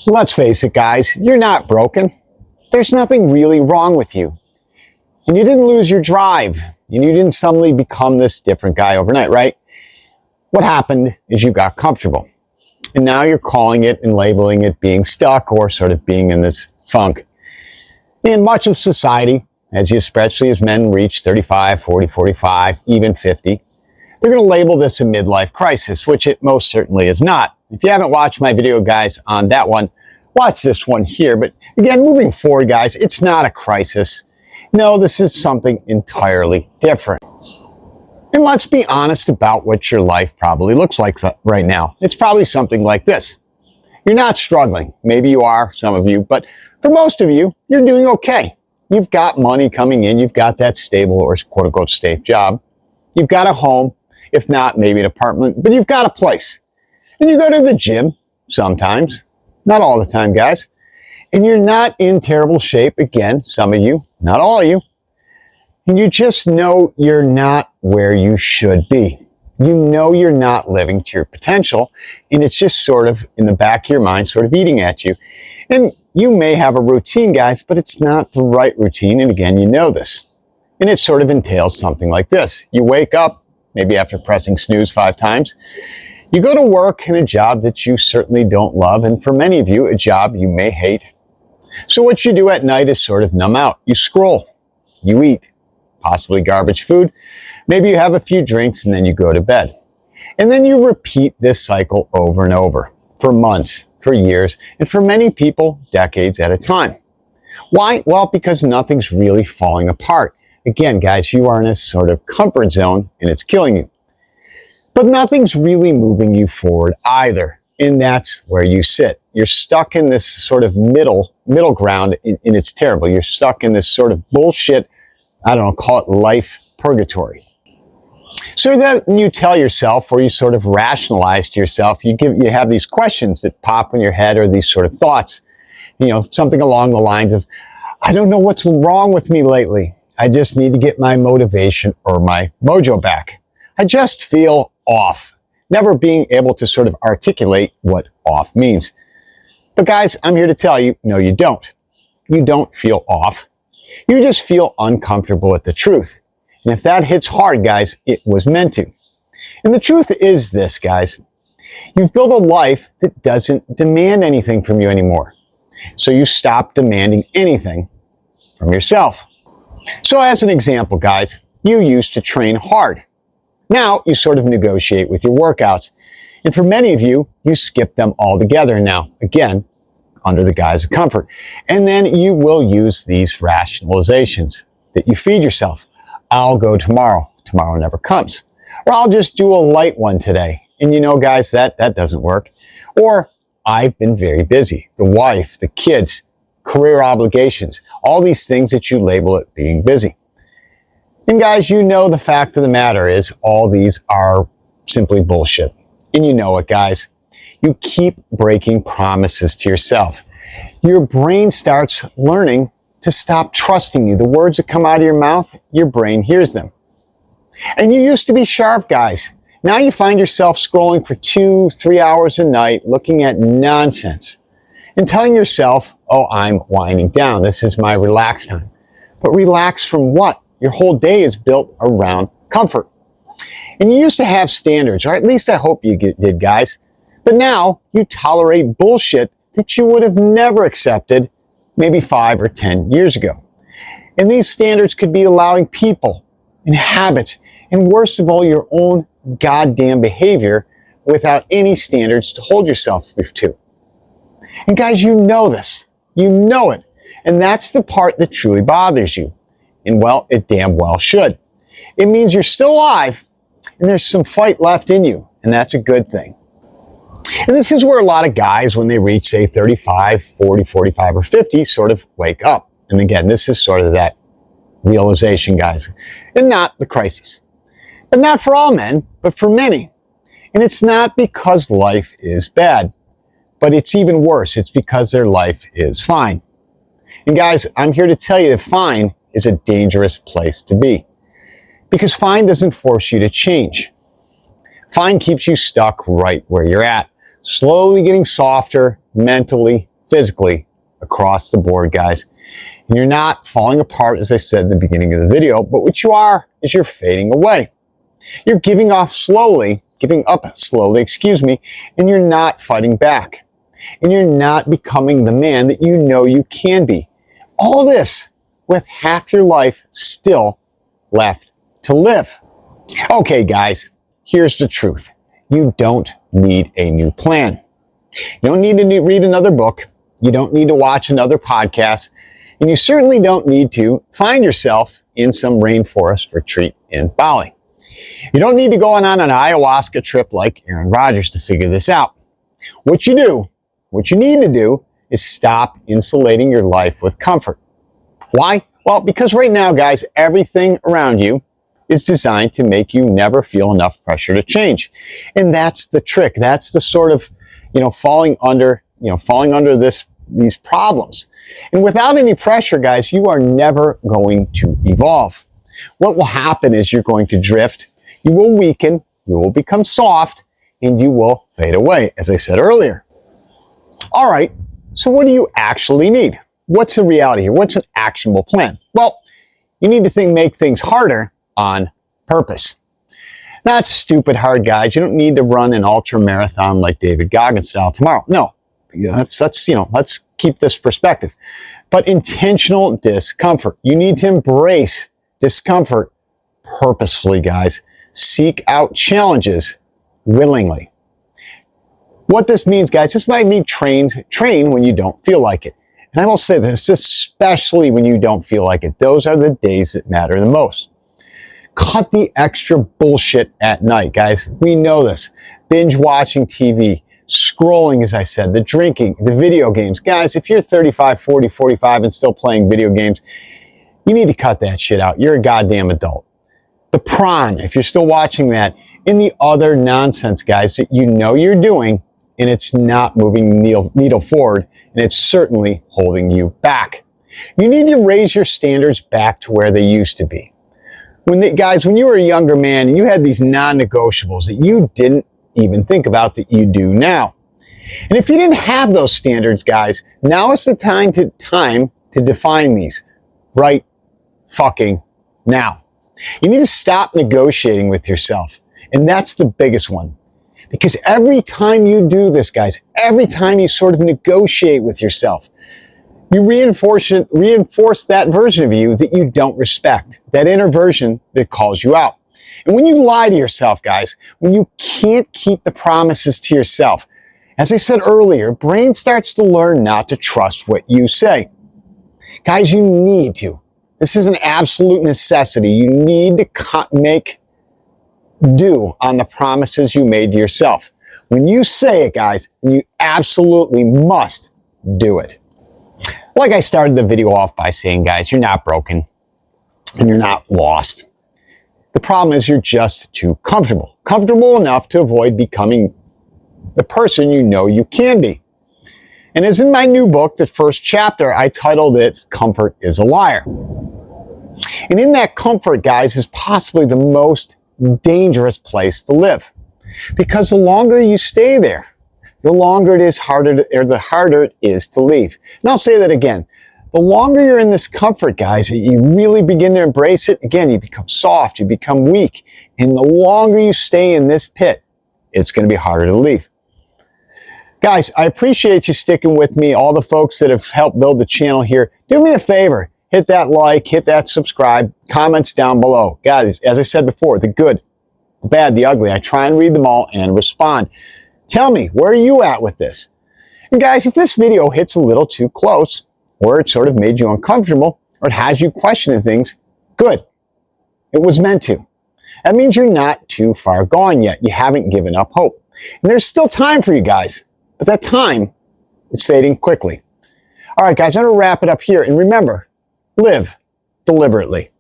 Let's face it, guys, you're not broken. There's nothing really wrong with you. And you didn't lose your drive, and you didn't suddenly become this different guy overnight, right? What happened is you got comfortable. And now you're calling it and labeling it being stuck or sort of being in this funk. In much of society, especially as men reach 35, 40, 45, even 50, they're going to label this a midlife crisis, which it most certainly is not. If you haven't watched my video, guys, on that one, watch this one here. But again, moving forward, guys, it's not a crisis. No, this is something entirely different. And let's be honest about what your life probably looks like right now. It's probably something like this. You're not struggling. Maybe you are, some of you, but for most of you, you're doing okay. You've got money coming in. You've got that stable or quote unquote safe job. You've got a home, if not maybe an apartment, but you've got a place. And you go to the gym sometimes, not all the time, guys. And you're not in terrible shape. Again, some of you, not all of you. And you just know you're not where you should be. You know you're not living to your potential. And it's just sort of in the back of your mind, sort of eating at you. And you may have a routine, guys, but it's not the right routine. And again, you know this. And it sort of entails something like this. You wake up, maybe after pressing snooze 5 times. You go to work in a job that you certainly don't love. And for many of you, a job you may hate. So what you do at night is sort of numb out. You scroll, you eat, possibly garbage food. Maybe you have a few drinks and then you go to bed. And then you repeat this cycle over and over for months, for years, and for many people, decades at a time. Why? Well, because nothing's really falling apart. Again, guys, you are in a sort of comfort zone and it's killing you. But nothing's really moving you forward either. And that's where you sit. You're stuck in this sort of middle ground, and it's terrible. You're stuck in this sort of bullshit, I don't know, call it life purgatory. So then you tell yourself, or you sort of rationalize to yourself, you have these questions that pop in your head, or these sort of thoughts, something along the lines of, I don't know what's wrong with me lately. I just need to get my motivation or my mojo back. I just feel off. Never being able to sort of articulate what off means. But guys, I'm here to tell you, no, you don't. You don't feel off. You just feel uncomfortable with the truth. And if that hits hard, guys, it was meant to. And the truth is this, guys. You've built a life that doesn't demand anything from you anymore. So you stop demanding anything from yourself. So as an example, guys, you used to train hard. Now you sort of negotiate with your workouts. And for many of you, you skip them altogether now, again, under the guise of comfort. And then you will use these rationalizations that you feed yourself. I'll go tomorrow. Tomorrow never comes. Or I'll just do a light one today. And guys, that doesn't work. Or I've been very busy. The wife, the kids, career obligations, all these things that you label it being busy. And guys, the fact of the matter is all these are simply bullshit. And you know it, guys. You keep breaking promises to yourself. Your brain starts learning to stop trusting you. The words that come out of your mouth, your brain hears them. And you used to be sharp, guys. Now you find yourself scrolling for 2-3 hours a night, looking at nonsense and telling yourself, oh, I'm winding down. This is my relax time. But relax from what? Your whole day is built around comfort. And you used to have standards, or at least I hope you did, guys. But now you tolerate bullshit that you would have never accepted maybe 5 or 10 years ago. And these standards could be allowing people and habits, and worst of all, your own goddamn behavior without any standards to hold yourself to. And guys, you know this. You know it. And that's the part that truly bothers you. And well, it damn well should. It means you're still alive and there's some fight left in you. And that's a good thing. And this is where a lot of guys, when they reach, say, 35, 40, 45, or 50, sort of wake up. And again, this is sort of that realization, guys, and not the crisis. But not for all men, but for many. And it's not because life is bad, but it's even worse. It's because their life is fine. And guys, I'm here to tell you that fine is a dangerous place to be. Because fine doesn't force you to change. Fine keeps you stuck right where you're at, slowly getting softer mentally, physically, across the board, guys. And you're not falling apart, as I said in the beginning of the video, but what you are is you're fading away. You're giving up slowly, and you're not fighting back. And you're not becoming the man that you know you can be. All this with half your life still left to live. Okay, guys, here's the truth. You don't need a new plan. You don't need to read another book. You don't need to watch another podcast. And you certainly don't need to find yourself in some rainforest retreat in Bali. You don't need to go on an ayahuasca trip like Aaron Rodgers to figure this out. What you need to do is stop insulating your life with comfort. Why? Well, because right now, guys, everything around you is designed to make you never feel enough pressure to change. And that's the trick. That's the sort of, falling under these problems. And without any pressure, guys, you are never going to evolve. What will happen is you're going to drift, you will weaken, you will become soft, and you will fade away, as I said earlier. All right, so what do you actually need? What's the reality here? What's an actionable plan? Well, you need to make things harder on purpose. Not stupid hard, guys. You don't need to run an ultra marathon like David Goggins style tomorrow. No, let's keep this perspective. But intentional discomfort. You need to embrace discomfort purposefully, guys. Seek out challenges willingly. What this means, guys, this might mean train when you don't feel like it. And I will say this, especially when you don't feel like it. Those are the days that matter the most. Cut the extra bullshit at night, guys. We know this. Binge watching TV, scrolling, as I said, the drinking, the video games. Guys, if you're 35, 40, 45 and still playing video games, you need to cut that shit out. You're a goddamn adult. The prawn, if you're still watching that, and the other nonsense, guys, that you know you're doing, and it's not moving needle forward, and it's certainly holding you back. You need to raise your standards back to where they used to be. When you were a younger man, and you had these non-negotiables that you didn't even think about that you do now. And if you didn't have those standards, guys, now is the time to define these right fucking now. You need to stop negotiating with yourself. And that's the biggest one. Because every time you do this, guys, every time you sort of negotiate with yourself, you reinforce that version of you that you don't respect, that inner version that calls you out. And when you lie to yourself, guys, when you can't keep the promises to yourself, as I said earlier, brain starts to learn not to trust what you say. Guys, you need to. This is an absolute necessity. You need to make do on the promises you made to yourself. When you say it, guys, you absolutely must do it. Like I started the video off by saying, guys, you're not broken and you're not lost. The problem is you're just too comfortable. Comfortable enough to avoid becoming the person you know you can be. And as in my new book, the first chapter, I titled it, Comfort is a Liar. And in that comfort, guys, is possibly the most dangerous place to live. Because the longer you stay there, the harder it is to leave. And I'll say that again. The longer you're in this comfort, guys, you really begin to embrace it. Again, you become soft, you become weak. And the longer you stay in this pit, it's going to be harder to leave. Guys, I appreciate you sticking with me. All the folks that have helped build the channel here, do me a favor. Hit that like, hit that subscribe, comments down below. Guys, as I said before, the good, the bad, the ugly. I try and read them all and respond. Tell me, where are you at with this? And guys, if this video hits a little too close, or it sort of made you uncomfortable, or it has you questioning things, good. It was meant to. That means you're not too far gone yet. You haven't given up hope. And there's still time for you guys, but that time is fading quickly. All right, guys, I'm going to wrap it up here. And remember, live deliberately.